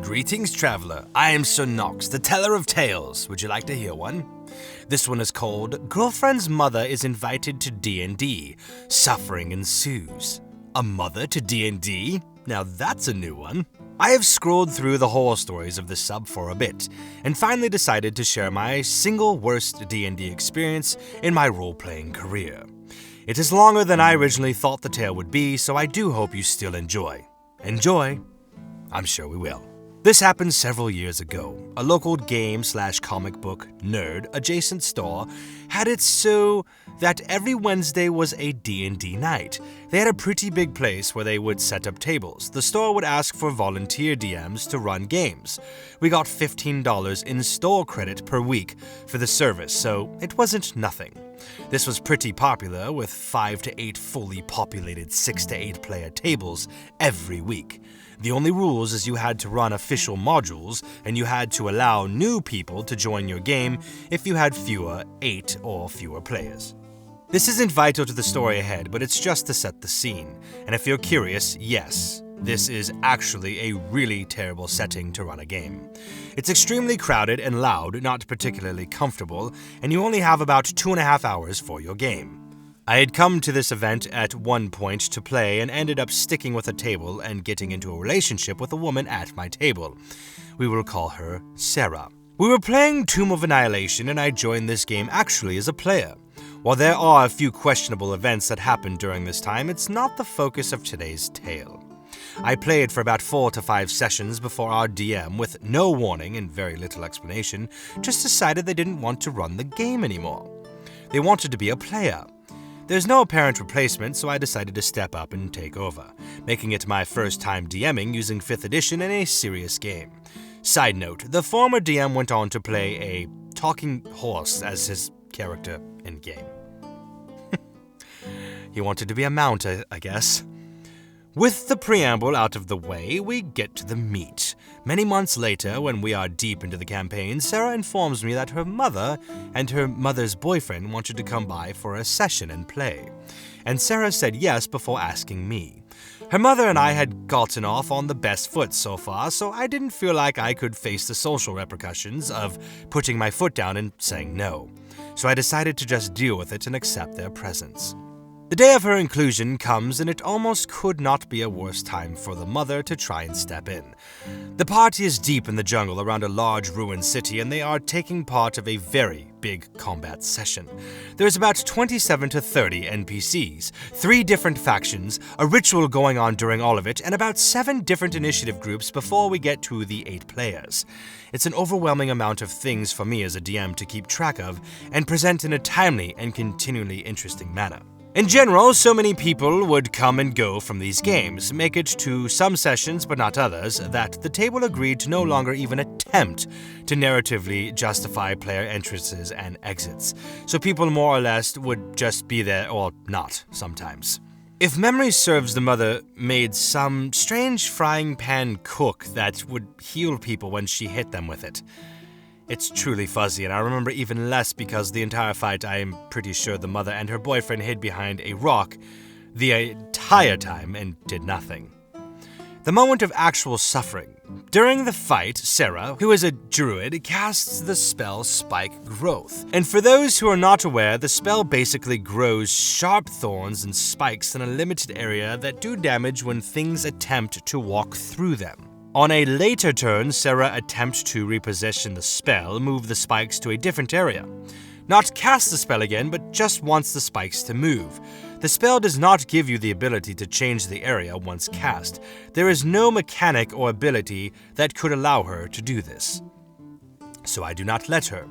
Greetings, traveler. I am Sir Knox, the teller of tales. Would you like to hear one? This one is called Girlfriend's Mother is Invited to D&D. Suffering Ensues. A mother to D&D? Now that's a new one. I have scrolled through the horror stories of the sub for a bit, and finally decided to share my single worst D&D experience in my role-playing career. It is longer than I originally thought the tale would be, so I do hope you still enjoy. Enjoy? I'm sure we will. This happened several years ago. A local game/comic book nerd adjacent store had it so that every Wednesday was a D&D night. They had a pretty big place where they would set up tables. The store would ask for volunteer DMs to run games. We got $15 in store credit per week for the service, so it wasn't nothing. This was pretty popular, with 5 to 8 fully populated 6 to 8 player tables every week. The only rules is you had to run official modules, and you had to allow new people to join your game if you had 8 or fewer players. This isn't vital to the story ahead, but it's just to set the scene. And if you're curious, yes, this is actually a really terrible setting to run a game. It's extremely crowded and loud, not particularly comfortable, and you only have about 2.5 hours for your game. I had come to this event at one point to play and ended up sticking with a table and getting into a relationship with a woman at my table. We will call her Sarah. We were playing Tomb of Annihilation, and I joined this game actually as a player. While there are a few questionable events that happened during this time, it's not the focus of today's tale. I played for about 4 to 5 sessions before our DM, with no warning and very little explanation, just decided they didn't want to run the game anymore. They wanted to be a player. There's no apparent replacement, so I decided to step up and take over, making it my first time DMing using 5th edition in a serious game. Side note, the former DM went on to play a talking horse as his character in-game. He wanted to be a mount, I guess. With the preamble out of the way, we get to the meat. Many months later, when we are deep into the campaign, Sarah informs me that her mother and her mother's boyfriend wanted to come by for a session and play. And Sarah said yes before asking me. Her mother and I had gotten off on the best foot so far, so I didn't feel like I could face the social repercussions of putting my foot down and saying no. So I decided to just deal with it and accept their presence. The day of her inclusion comes, and it almost could not be a worse time for the mother to try and step in. The party is deep in the jungle around a large ruined city, and they are taking part of a very big combat session. There's about 27 to 30 NPCs, 3 different factions, a ritual going on during all of it, and about 7 different initiative groups before we get to the 8 players. It's an overwhelming amount of things for me as a DM to keep track of and present in a timely and continually interesting manner. In general, so many people would come and go from these games, make it to some sessions but not others, that the table agreed to no longer even attempt to narratively justify player entrances and exits. So people more or less would just be there or not sometimes. If memory serves, the mother made some strange frying pan cook that would heal people when she hit them with it. It's truly fuzzy, and I remember even less because the entire fight I am pretty sure the mother and her boyfriend hid behind a rock the entire time and did nothing. The moment of actual suffering. During the fight, Sarah, who is a druid, casts the spell Spike Growth. And for those who are not aware, the spell basically grows sharp thorns and spikes in a limited area that do damage when things attempt to walk through them. On a later turn, Sarah attempts to reposition the spell, move the spikes to a different area. Not cast the spell again, but just wants the spikes to move. The spell does not give you the ability to change the area once cast. There is no mechanic or ability that could allow her to do this. So I do not let her.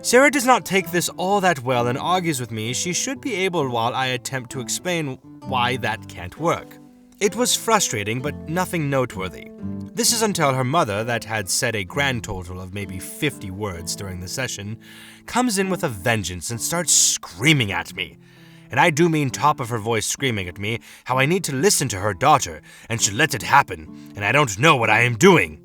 Sarah does not take this all that well and argues with me she should be able while I attempt to explain why that can't work. It was frustrating, but nothing noteworthy. This is until her mother, that had said a grand total of maybe 50 words during the session, comes in with a vengeance and starts screaming at me. And I do mean top of her voice screaming at me how I need to listen to her daughter and should let it happen, and I don't know what I am doing.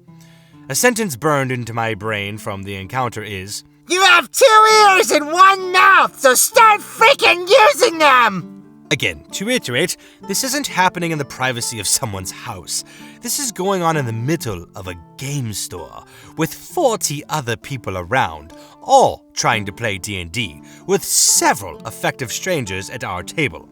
A sentence burned into my brain from the encounter is, "You have 2 ears and 1 mouth, so start freaking using them!" Again, to reiterate, this isn't happening in the privacy of someone's house. This is going on in the middle of a game store, with 40 other people around, all trying to play D&D, with several effective strangers at our table.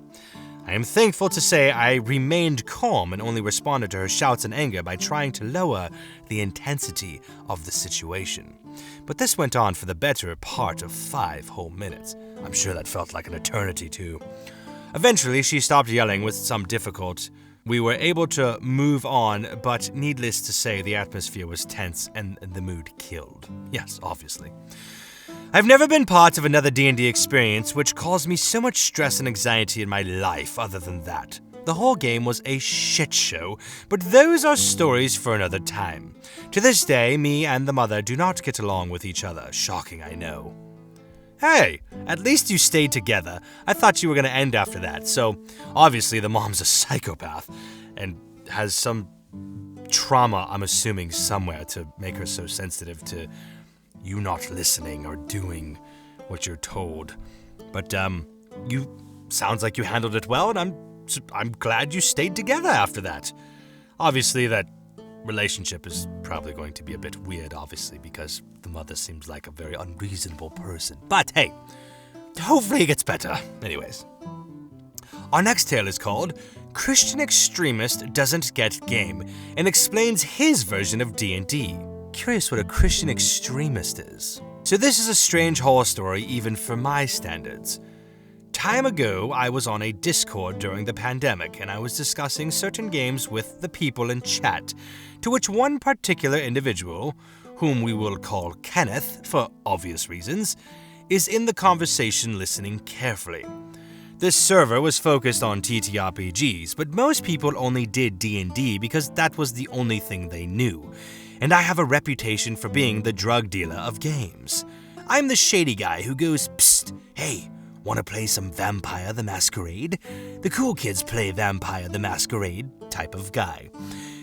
I am thankful to say I remained calm and only responded to her shouts and anger by trying to lower the intensity of the situation. But this went on for the better part of 5 whole minutes. I'm sure that felt like an eternity too. Eventually, she stopped yelling with some difficulty. We were able to move on, but needless to say, the atmosphere was tense and the mood killed. Yes, obviously. I've never been part of another D&D experience which caused me so much stress and anxiety in my life other than that. The whole game was a shit show, but those are stories for another time. To this day, me and the mother do not get along with each other. Shocking, I know. Hey, at least you stayed together. I thought you were going to end after that, so obviously the mom's a psychopath and has some trauma, I'm assuming, somewhere to make her so sensitive to you not listening or doing what you're told. But, sounds like you handled it well, and I'm glad you stayed together after that. Obviously, that relationship is probably going to be a bit weird, obviously, because the mother seems like a very unreasonable person. But hey, hopefully it gets better. Anyways. Our next tale is called Christian Extremist Doesn't Get Game and explains his version of D&D. Curious what a Christian extremist is. So this is a strange horror story even for my standards. Time ago, I was on a Discord during the pandemic, and I was discussing certain games with the people in chat, to which one particular individual, whom we will call Kenneth for obvious reasons, is in the conversation listening carefully. This server was focused on TTRPGs, but most people only did D&D because that was the only thing they knew, and I have a reputation for being the drug dealer of games. I'm the shady guy who goes, "Psst, hey, want to play some Vampire the Masquerade? The cool kids play Vampire the Masquerade type of guy."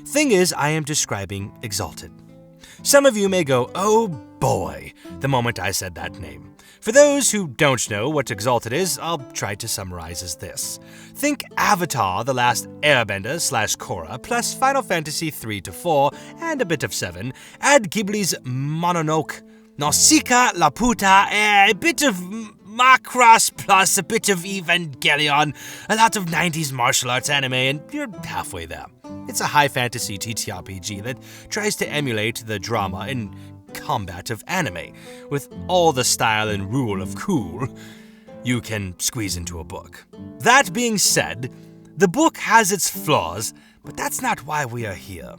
Thing is, I am describing Exalted. Some of you may go, "Oh boy," the moment I said that name. For those who don't know what Exalted is, I'll try to summarize as this. Think Avatar The Last Airbender / Korra plus Final Fantasy 3 to 4 and a bit of 7, add Ghibli's Mononoke, Nausicaa, Laputa, a bit of Macross plus a bit of Evangelion, a lot of 90s martial arts anime, and you're halfway there. It's a high fantasy TTRPG that tries to emulate the drama and combat of anime, with all the style and rule of cool you can squeeze into a book. That being said, the book has its flaws, but that's not why we are here.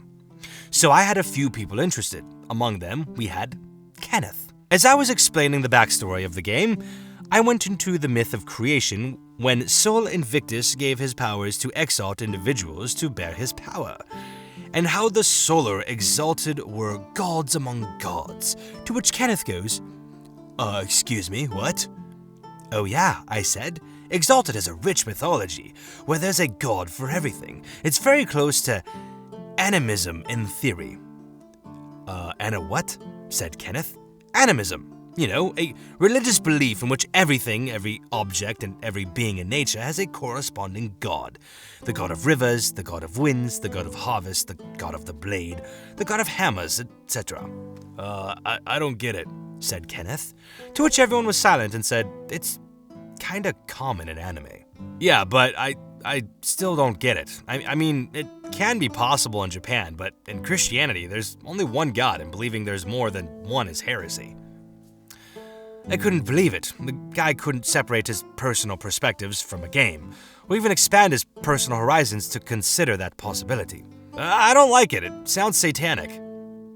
So I had a few people interested. Among them, we had Kenneth. As I was explaining the backstory of the game, I went into the myth of creation when Sol Invictus gave his powers to exalt individuals to bear his power, and how the Solar Exalted were gods among gods, to which Kenneth goes, excuse me, what? "Oh yeah," I said, "Exalted is a rich mythology, where there's a god for everything. It's very close to animism in theory." "And a what?" said Kenneth. "Animism. You know, a religious belief in which everything, every object, and every being in nature has a corresponding god. The god of rivers, the god of winds, the god of harvest, the god of the blade, the god of hammers, etc." I don't get it," said Kenneth, to which everyone was silent and said, "It's kinda common in anime." "Yeah, but I still don't get it. I mean, it can be possible in Japan, but in Christianity, there's only one god, and believing there's more than one is heresy." I couldn't believe it. The guy couldn't separate his personal perspectives from a game, or even expand his personal horizons to consider that possibility. "I don't like it. It sounds satanic,"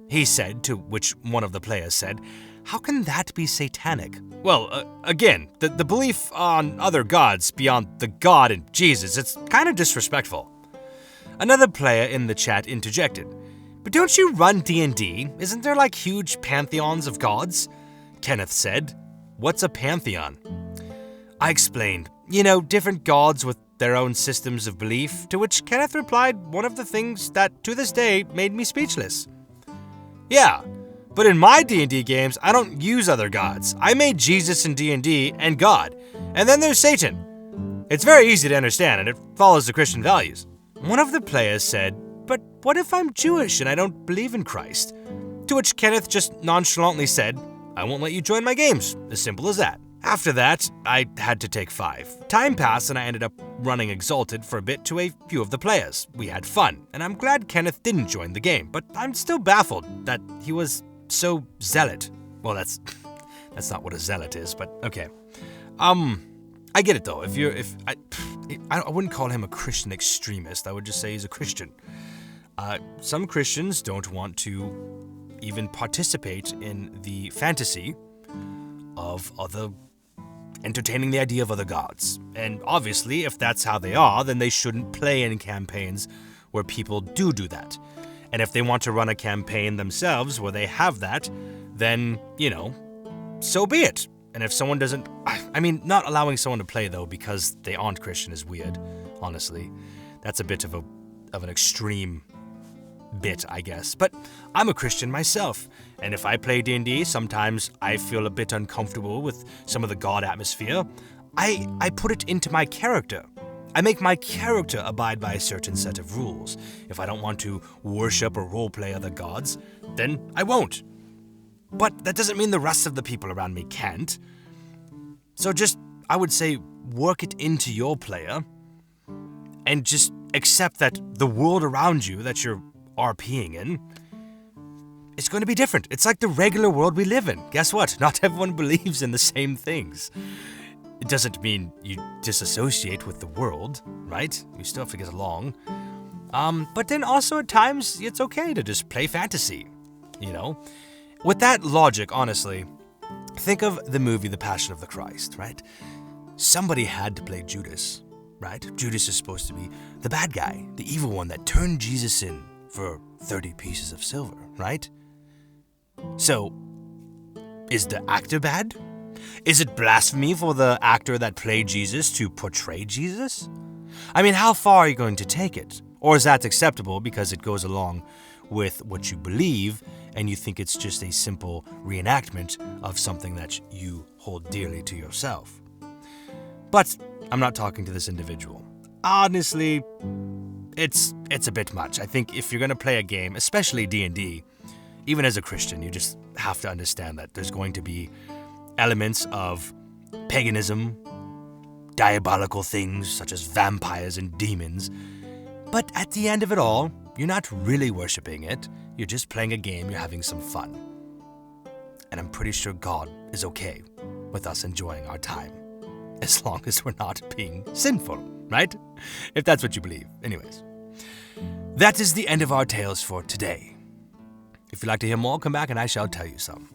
he said, to which one of the players said, "How can that be satanic?" Well, again, the belief on other gods beyond the God and Jesus, it's kind of disrespectful. Another player in the chat interjected, "But don't you run D&D? Isn't there like huge pantheons of gods?" Kenneth said, "What's a pantheon?" I explained, different gods with their own systems of belief, to which Kenneth replied one of the things that to this day made me speechless. "Yeah, but in my D&D games, I don't use other gods. I made Jesus in D&D and God, and then there's Satan. It's very easy to understand, and it follows the Christian values." One of the players said, but what if I'm Jewish and I don't believe in Christ? To which Kenneth just nonchalantly said, I won't let you join my games. As simple as that. After that, I had to take 5. Time passed and I ended up running Exalted for a bit to a few of the players. We had fun, and I'm glad Kenneth didn't join the game, but I'm still baffled that he was so zealot. Well, that's not what a zealot is, but okay. I get it though. I wouldn't call him a Christian extremist. I would just say he's a Christian. Some Christians don't want to even participate in the fantasy of entertaining the idea of other gods. And obviously, if that's how they are, then they shouldn't play in campaigns where people do that. And if they want to run a campaign themselves where they have that, then, so be it. And if someone doesn't... not allowing someone to play, though, because they aren't Christian is weird, honestly. That's a bit of an extreme bit, I guess. But I'm a Christian myself, and if I play D&D, sometimes I feel a bit uncomfortable with some of the god atmosphere. I put it into my character. I make my character abide by a certain set of rules. If I don't want to worship or roleplay other gods, then I won't. But that doesn't mean the rest of the people around me can't. So just, I would say, work it into your player, and just accept that the world around you that you're RPing in, it's going to be different. It's like the regular world we live in. Guess what? Not everyone believes in the same things. It doesn't mean you disassociate with the world, right? You still have to get along. But then also at times, it's okay to just play fantasy, With that logic, honestly, think of the movie The Passion of the Christ, right? Somebody had to play Judas, right? Judas is supposed to be the bad guy, the evil one that turned Jesus in for 30 pieces of silver, right? So, is the actor bad? Is it blasphemy for the actor that played Jesus to portray Jesus? How far are you going to take it? Or is that acceptable because it goes along with what you believe and you think it's just a simple reenactment of something that you hold dearly to yourself? But I'm not talking to this individual. Honestly, it's a bit much. I think if you're going to play a game, especially D&D, even as a Christian, you just have to understand that there's going to be elements of paganism, diabolical things such as vampires and demons. But at the end of it all, you're not really worshipping it. You're just playing a game, you're having some fun. And I'm pretty sure God is okay with us enjoying our time, as long as we're not being sinful, right? If that's what you believe. Anyways, that is the end of our tales for today. If you'd like to hear more, come back and I shall tell you some.